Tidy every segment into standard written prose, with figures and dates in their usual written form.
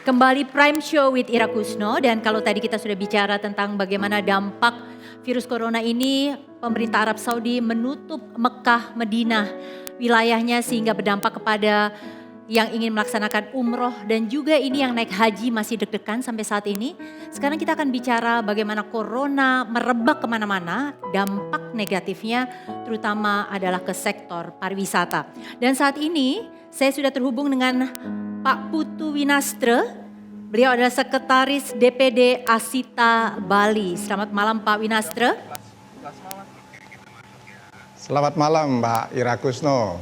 Kembali Prime Show with Ira Kusno, dan kalau tadi kita sudah bicara tentang bagaimana dampak virus corona ini, pemerintah Arab Saudi menutup Mekah, Madinah, wilayahnya sehingga berdampak kepada yang ingin melaksanakan umroh dan juga ini yang naik haji masih deg-degan sampai saat ini. Sekarang kita akan bicara bagaimana corona merebak kemana-mana, dampak negatifnya terutama adalah ke sektor pariwisata. Dan saat ini saya sudah terhubung dengan Pak Putu Winastre, beliau adalah Sekretaris DPD Asita Bali. Selamat malam Pak Winastre. Selamat malam Mbak Ira Kusno.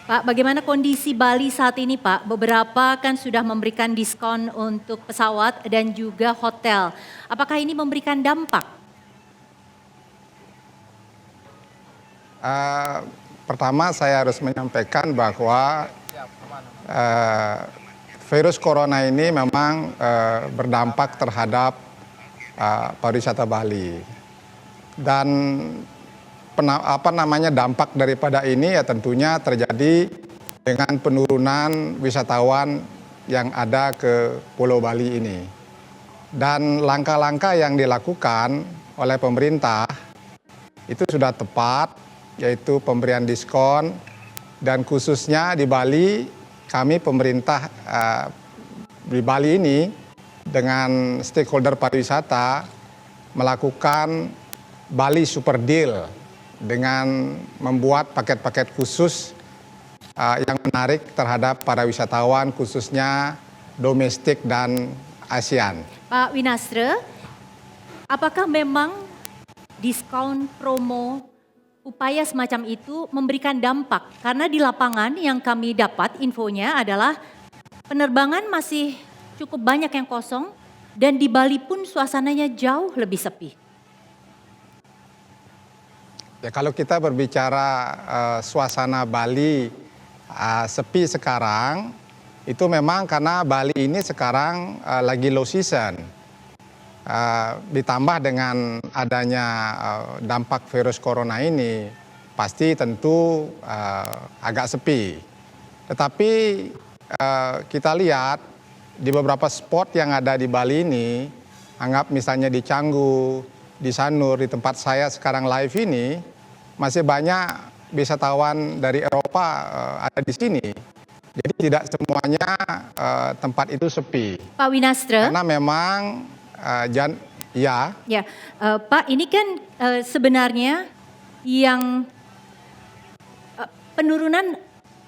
Pak, bagaimana kondisi Bali saat ini Pak? Beberapa kan sudah memberikan diskon untuk pesawat dan juga hotel. Apakah ini memberikan dampak? Pertama saya harus menyampaikan bahwa virus corona ini memang berdampak terhadap pariwisata Bali. Dan dampak daripada ini ya tentunya terjadi dengan penurunan wisatawan yang ada ke Pulau Bali ini. Dan langkah-langkah yang dilakukan oleh pemerintah itu sudah tepat, yaitu pemberian diskon, dan khususnya di Bali kami pemerintah di Bali ini dengan stakeholder pariwisata melakukan Bali Super Deal dengan membuat paket-paket khusus yang menarik terhadap para wisatawan khususnya domestik dan ASEAN. Pak Winastre, apakah memang diskon promo upaya semacam itu memberikan dampak? Karena di lapangan yang kami dapat infonya adalah penerbangan masih cukup banyak yang kosong dan di Bali pun suasananya jauh lebih sepi. Ya, kalau kita berbicara suasana Bali sepi sekarang, itu memang karena Bali ini sekarang lagi low season. Ditambah dengan adanya dampak virus corona ini, pasti tentu agak sepi. Tetapi kita lihat di beberapa spot yang ada di Bali ini, anggap misalnya di Canggu, di Sanur, di tempat saya sekarang live ini, masih banyak wisatawan dari Eropa ada di sini. Jadi tidak semuanya tempat itu sepi. Pak Winastre. Karena memang ya. Pak, ini kan sebenarnya yang penurunan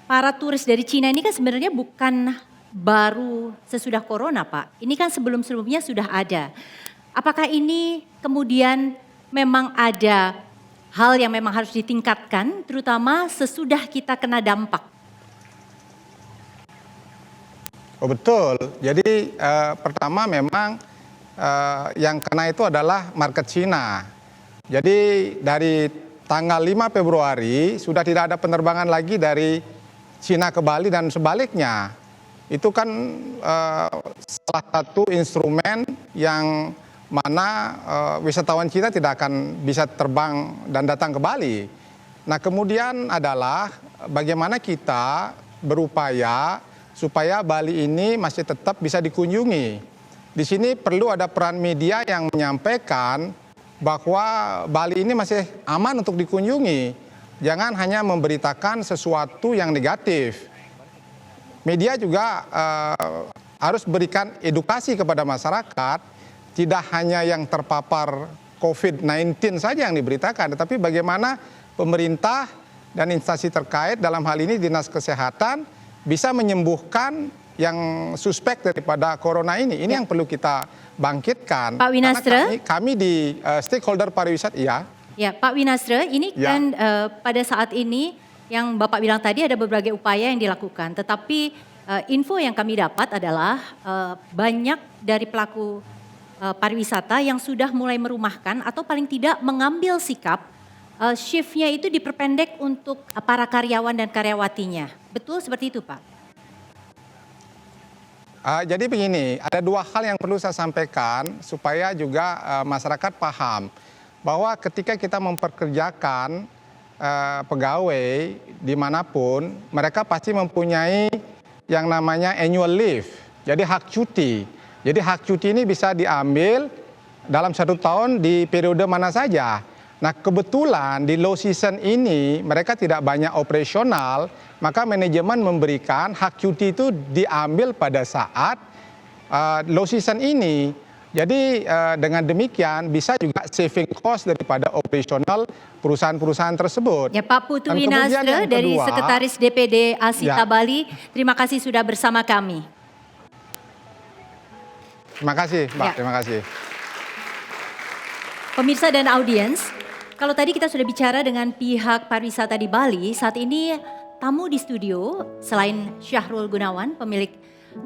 para turis dari Cina ini kan sebenarnya bukan baru sesudah corona Pak. Ini kan sebelum-sebelumnya sudah ada. Apakah ini kemudian memang ada hal yang memang harus ditingkatkan terutama sesudah kita kena dampak? Oh betul, jadi pertama memang yang kena itu adalah market Cina. Jadi dari tanggal 5 Februari sudah tidak ada penerbangan lagi dari Cina ke Bali dan sebaliknya. Itu kan salah satu instrumen yang mana wisatawan Cina tidak akan bisa terbang dan datang ke Bali. Nah kemudian adalah bagaimana kita berupaya supaya Bali ini masih tetap bisa dikunjungi. Di sini perlu ada peran media yang menyampaikan bahwa Bali ini masih aman untuk dikunjungi. Jangan hanya memberitakan sesuatu yang negatif. Media juga harus berikan edukasi kepada masyarakat. Tidak hanya yang terpapar COVID-19 saja yang diberitakan, tetapi bagaimana pemerintah dan instansi terkait dalam hal ini Dinas Kesehatan bisa menyembuhkan yang suspek daripada corona ini. Ini yang perlu kita bangkitkan. Pak Winastre. Karena kami di stakeholder pariwisata, Ya, Pak Winastre, ini kan pada saat ini yang Bapak bilang tadi ada berbagai upaya yang dilakukan. Tetapi info yang kami dapat adalah banyak dari pelaku pariwisata yang sudah mulai merumahkan atau paling tidak mengambil sikap shiftnya itu diperpendek untuk para karyawan dan karyawatinya. Betul seperti itu Pak? Jadi begini, ada dua hal yang perlu saya sampaikan supaya juga masyarakat paham. Bahwa ketika kita memperkerjakan pegawai dimanapun, mereka pasti mempunyai yang namanya annual leave. Jadi hak cuti. Jadi hak cuti ini bisa diambil dalam 1 tahun di periode mana saja. Nah kebetulan di low season ini mereka tidak banyak operasional, maka manajemen memberikan hak cuti itu diambil pada saat low season ini. Jadi dengan demikian bisa juga saving cost daripada operasional perusahaan-perusahaan tersebut. Ya, Pak Putu Dan kemudian Winastra yang dari kedua, Sekretaris DPD Asita Ya. Bali, terima kasih sudah bersama kami. Terima kasih Mbak, Ya. terima kasih. Pemirsa dan audiens, kalau tadi kita sudah bicara dengan pihak pariwisata di Bali, saat ini tamu di studio selain Syahrul Gunawan, pemilik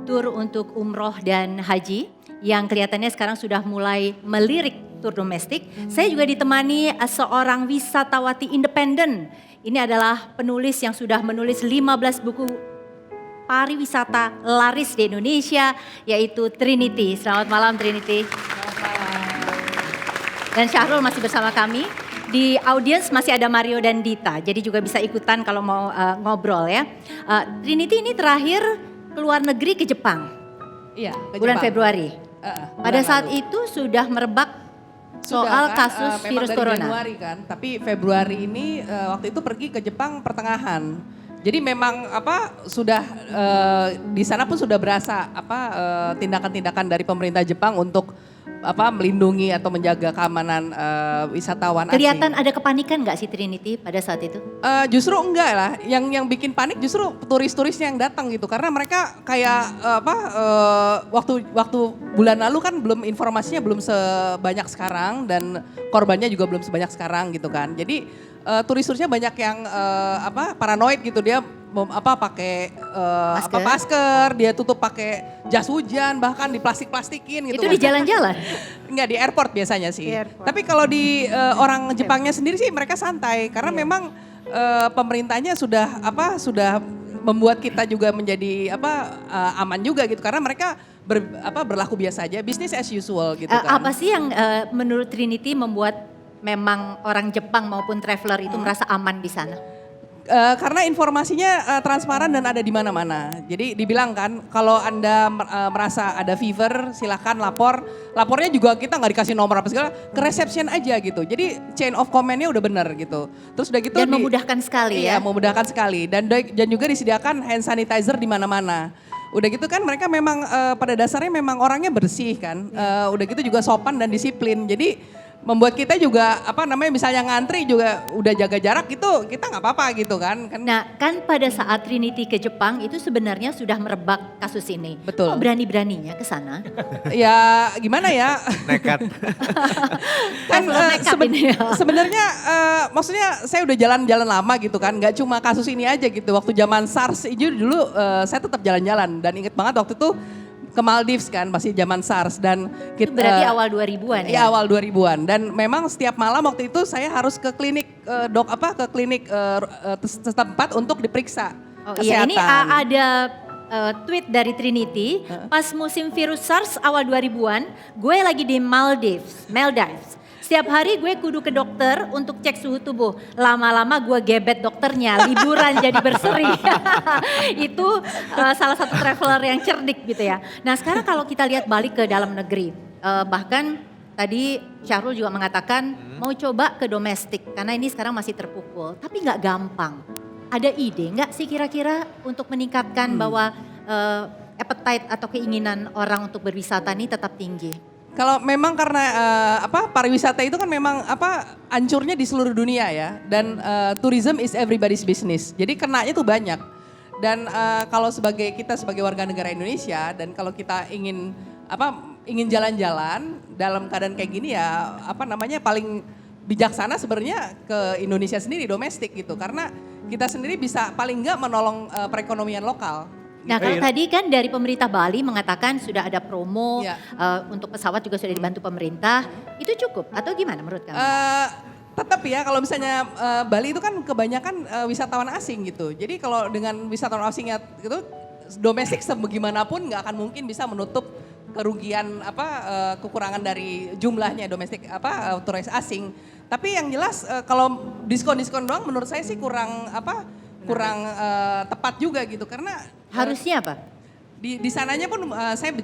tur untuk umroh dan haji, yang kelihatannya sekarang sudah mulai melirik tur domestik. Saya juga ditemani seorang wisatawati independen. Ini adalah penulis yang sudah menulis 15 buku pariwisata laris di Indonesia, yaitu Trinity. Selamat malam Trinity. Dan Syahrul masih bersama kami. Di audiens masih ada Mario dan Dita, jadi juga bisa ikutan kalau mau ngobrol ya. Trinity ini terakhir keluar negeri ke Jepang. Iya, ke Bulan Jepang. Februari. Bulan Pada saat lalu. itu sudah merebak soal Kan, kasus memang virus dari corona. Januari kan, tapi Februari ini waktu itu pergi ke Jepang pertengahan. Jadi memang sudah di sana pun sudah berasa tindakan-tindakan dari pemerintah Jepang untuk melindungi atau menjaga keamanan wisatawan Kelihatan asing. ada kepanikan nggak sih Trinity pada saat itu? Justru enggak lah, yang bikin panik justru turis-turisnya yang datang gitu, karena mereka kayak waktu bulan lalu kan belum informasinya belum sebanyak sekarang dan korbannya juga belum sebanyak sekarang gitu kan. Jadi turis-turisnya banyak yang paranoid gitu, dia pakai masker, dia tutup pakai jas hujan, bahkan diplastik-plastikin gitu. Itu di jalan-jalan? Enggak, di airport biasanya sih. Di airport. Tapi kalau di orang Jepangnya sendiri sih mereka santai karena memang pemerintahnya sudah membuat kita juga menjadi aman juga gitu, karena mereka berlaku biasa aja, business as usual gitu kan. Apa sih yang menurut Trinity membuat memang orang Jepang maupun traveler itu merasa aman di sana? Karena informasinya transparan dan ada di mana-mana. Jadi dibilang kan kalau Anda merasa ada fever silakan lapor. Lapornya juga kita nggak dikasih nomor apa segala, ke reception aja gitu. Jadi chain of command-nya udah bener gitu. Terus udah gitu Dan memudahkan sekali iya, ya. memudahkan sekali dan juga disediakan hand sanitizer di mana-mana. Udah gitu kan mereka memang pada dasarnya memang orangnya bersih kan. Udah gitu juga sopan dan disiplin. Jadi membuat kita juga misalnya ngantri juga udah jaga jarak gitu, kita nggak apa-apa gitu kan. Nah kan pada saat Trinity ke Jepang itu sebenarnya sudah merebak kasus ini. Betul. Kok berani-beraninya ke sana? Ya gimana ya? Nekat. Kan Nekat ini ya. sebenarnya maksudnya saya udah jalan-jalan lama gitu kan, nggak cuma kasus ini aja gitu. Waktu zaman SARS itu dulu saya tetap jalan-jalan dan inget banget waktu itu ke Maldives kan, masih zaman SARS dan Itu berarti awal 2000-an ya? Iya, awal 2000-an dan memang setiap malam waktu itu saya harus ke klinik setempat untuk diperiksa Oh iya, kesehatan. ini ada tweet dari Trinity, pas musim virus SARS awal 2000-an, gue lagi di Maldives. Setiap hari gue kudu ke dokter untuk cek suhu tubuh. Lama-lama gue gebet dokternya, liburan jadi berseri. Itu salah satu traveler yang cerdik gitu ya. Nah sekarang kalau kita lihat balik ke dalam negeri, bahkan tadi Syahrul juga mengatakan mau coba ke domestik karena ini sekarang masih terpukul, tapi nggak gampang. Ada ide nggak sih kira-kira untuk meningkatkan bahwa appetite atau keinginan orang untuk berwisata ini tetap tinggi? Kalau memang karena pariwisata itu kan memang hancurnya di seluruh dunia ya, dan tourism is everybody's business. Jadi kenanya tuh banyak. Dan kalau kita sebagai warga negara Indonesia dan kalau kita ingin jalan-jalan dalam keadaan kayak gini ya paling bijaksana sebenarnya ke Indonesia sendiri domestik gitu, karena kita sendiri bisa paling enggak menolong perekonomian lokal. Nah kalau tadi kan dari pemerintah Bali mengatakan sudah ada promo, Ya. untuk pesawat juga sudah dibantu pemerintah, itu cukup atau gimana menurut kamu? Tetap ya kalau misalnya Bali itu kan kebanyakan wisatawan asing gitu. Jadi kalau dengan wisatawan asingnya itu domestik sebagaimanapun nggak akan mungkin bisa menutup kerugian kekurangan dari jumlahnya domestik turis asing. Tapi yang jelas kalau diskon-diskon doang menurut saya sih kurang tepat juga gitu, karena Harusnya apa? Di sananya pun saya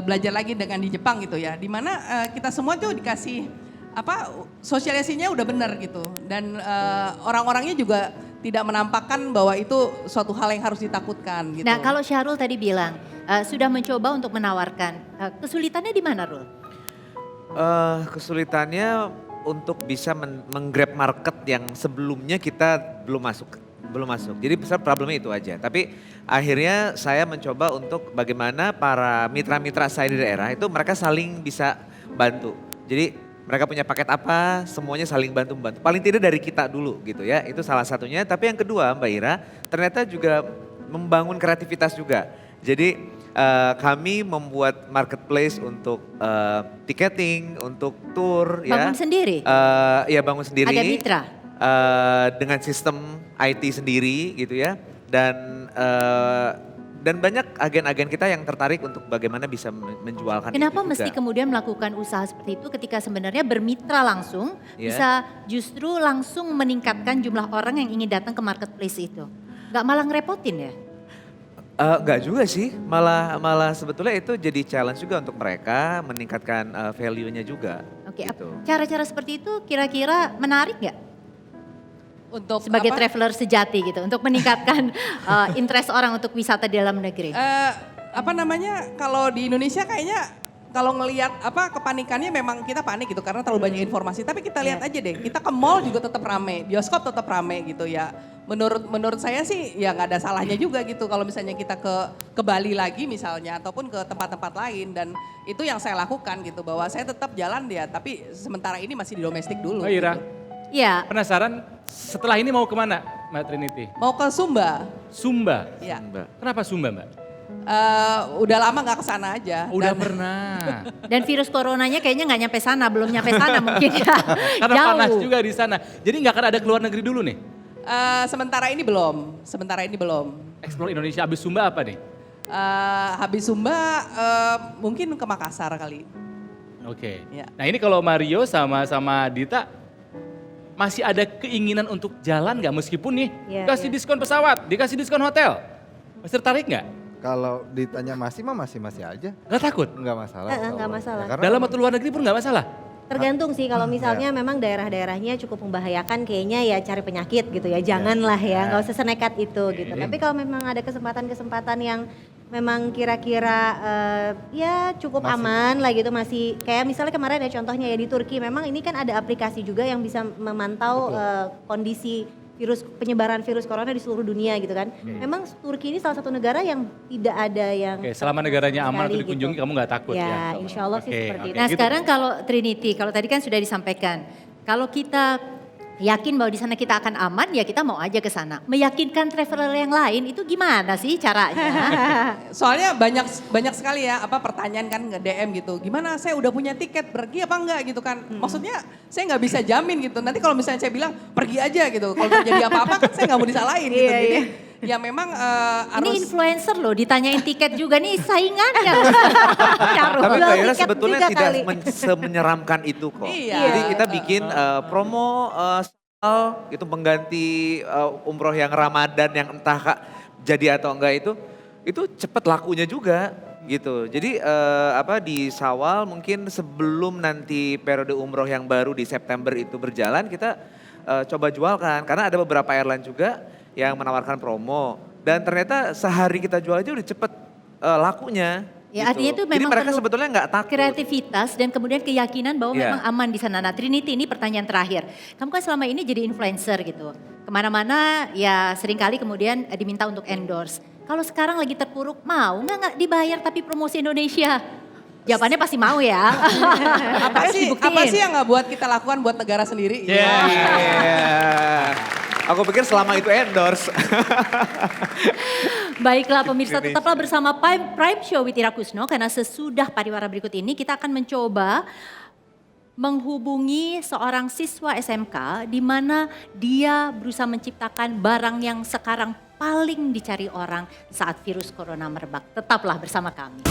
belajar lagi dengan di Jepang gitu ya, di mana kita semua tuh dikasih sosialisasinya udah benar gitu, dan orang-orangnya juga tidak menampakkan bahwa itu suatu hal yang harus ditakutkan gitu. Nah kalau Syahrul tadi bilang sudah mencoba untuk menawarkan, kesulitannya di mana Rul? Kesulitannya untuk bisa menggrab market yang sebelumnya kita belum masuk. Jadi besar problemnya itu aja. Tapi akhirnya saya mencoba untuk bagaimana para mitra-mitra saya di daerah itu mereka saling bisa bantu. Jadi mereka punya paket apa, semuanya saling bantu-bantu. Paling tidak dari kita dulu gitu ya, itu salah satunya. Tapi yang kedua Mbak Ira, ternyata juga membangun kreativitas juga. Jadi kami membuat marketplace untuk tiketing, untuk tour. Bangun sendiri? Ya bangun sendiri. Ada mitra? Dengan sistem IT sendiri gitu ya. Dan banyak agen-agen kita yang tertarik untuk bagaimana bisa menjualkan Kenapa itu mesti juga. kemudian melakukan usaha seperti itu ketika sebenarnya bermitra langsung bisa justru langsung meningkatkan jumlah orang yang ingin datang ke marketplace itu? Gak malah ngerepotin ya? Enggak juga sih, malah sebetulnya itu jadi challenge juga untuk mereka meningkatkan value-nya juga. Oke, gitu. cara-cara seperti itu kira-kira menarik gak? Untuk Sebagai traveler sejati gitu, untuk meningkatkan interest orang untuk wisata di dalam negeri. Kalau di Indonesia kayaknya kalau ngelihat kepanikannya memang kita panik gitu karena terlalu banyak informasi. Tapi kita lihat aja deh, kita ke mall juga tetap rame, bioskop tetap rame gitu ya. Menurut saya sih ya nggak ada salahnya juga gitu kalau misalnya kita ke Bali lagi misalnya ataupun ke tempat-tempat lain, dan itu yang saya lakukan gitu, bahwa saya tetap jalan dia tapi sementara ini masih di domestik dulu. Mbak Ira, Ya, penasaran setelah ini mau kemana Mbak Trinity? Mau ke Sumba. Sumba. Ya. Mbak. Kenapa Sumba Mbak? Udah lama nggak kesana aja. Udah Dan- pernah. dan virus coronanya kayaknya nggak nyampe sana, belum nyampe sana mungkin ya. Karena Jauh. panas juga di sana. Jadi nggak akan ada keluar negeri dulu nih? Sementara ini belum. Explore Indonesia abis Sumba apa nih? Habis Sumba mungkin ke Makassar kali. Oke. Ya. Nah ini kalau Mario sama Dita masih ada keinginan untuk jalan nggak meskipun nih kasih diskon pesawat, dikasih diskon hotel. Masih tertarik nggak? Kalau ditanya masih aja. Nggak takut? Nggak masalah. Nggak masalah. Karena Dalam atau luar negeri pun nggak masalah? Tergantung sih kalau misalnya memang daerah-daerahnya cukup membahayakan, kayaknya ya cari penyakit gitu ya. Janganlah ya, nggak usah senekat itu gitu. Tapi kalau memang ada kesempatan-kesempatan yang memang kira-kira ya cukup aman lah gitu, masih kayak misalnya kemarin ya contohnya ya di Turki, memang ini kan ada aplikasi juga yang bisa memantau kondisi penyebaran virus corona di seluruh dunia gitu kan. Memang Turki ini salah satu negara yang tidak ada yang Oke, selama negaranya aman sekali atau dikunjungi gitu. kamu nggak takut ya? Ya, insya Allah sih seperti itu. Nah Gitu. sekarang kalau Trinity, kalau tadi kan sudah disampaikan, kalau kita yakin bahwa di sana kita akan aman, ya kita mau aja ke sana. Meyakinkan traveler yang lain itu gimana sih caranya? Soalnya banyak sekali ya pertanyaan kan nge DM gitu. Gimana saya udah punya tiket, pergi apa enggak gitu kan. Maksudnya saya nggak bisa jamin gitu. Nanti kalau misalnya saya bilang pergi aja gitu. Kalau terjadi apa-apa kan saya nggak mau disalahin gitu. Jadi ya memang Ini harus influencer loh, ditanyain tiket juga nih saingannya. Syahrul. Tapi Jual Mbak Ira tiket sebetulnya juga tidak kali. semenyeramkan itu kok. Iya. Jadi kita bikin promo itu pengganti umroh yang Ramadan yang entah jadi atau enggak itu cepet lakunya juga gitu. Jadi di Syawal mungkin sebelum nanti periode umroh yang baru di September itu berjalan, kita coba jualkan karena ada beberapa airline juga yang menawarkan promo, dan ternyata sehari kita jual aja udah cepet lakunya. Ya, artinya itu Jadi memang mereka perlu sebetulnya nggak takut. kreativitas dan kemudian keyakinan bahwa Iya. memang aman di sana. Nah Trinity, ini pertanyaan terakhir. Kamu kan selama ini jadi influencer gitu. Kemana-mana ya seringkali kemudian diminta untuk endorse. Kalau sekarang lagi terpuruk, mau nggak dibayar tapi promosi Indonesia? Jawabannya pasti mau ya. apa Harus sih dibuktiin. yang nggak buat kita lakukan buat negara sendiri? Iya. Aku pikir selama itu endorse. Baiklah pemirsa, tetaplah bersama Prime Show with Ira Kusno karena sesudah pariwara berikut ini kita akan mencoba menghubungi seorang siswa SMK di mana dia berusaha menciptakan barang yang sekarang paling dicari orang saat virus corona merebak. Tetaplah bersama kami.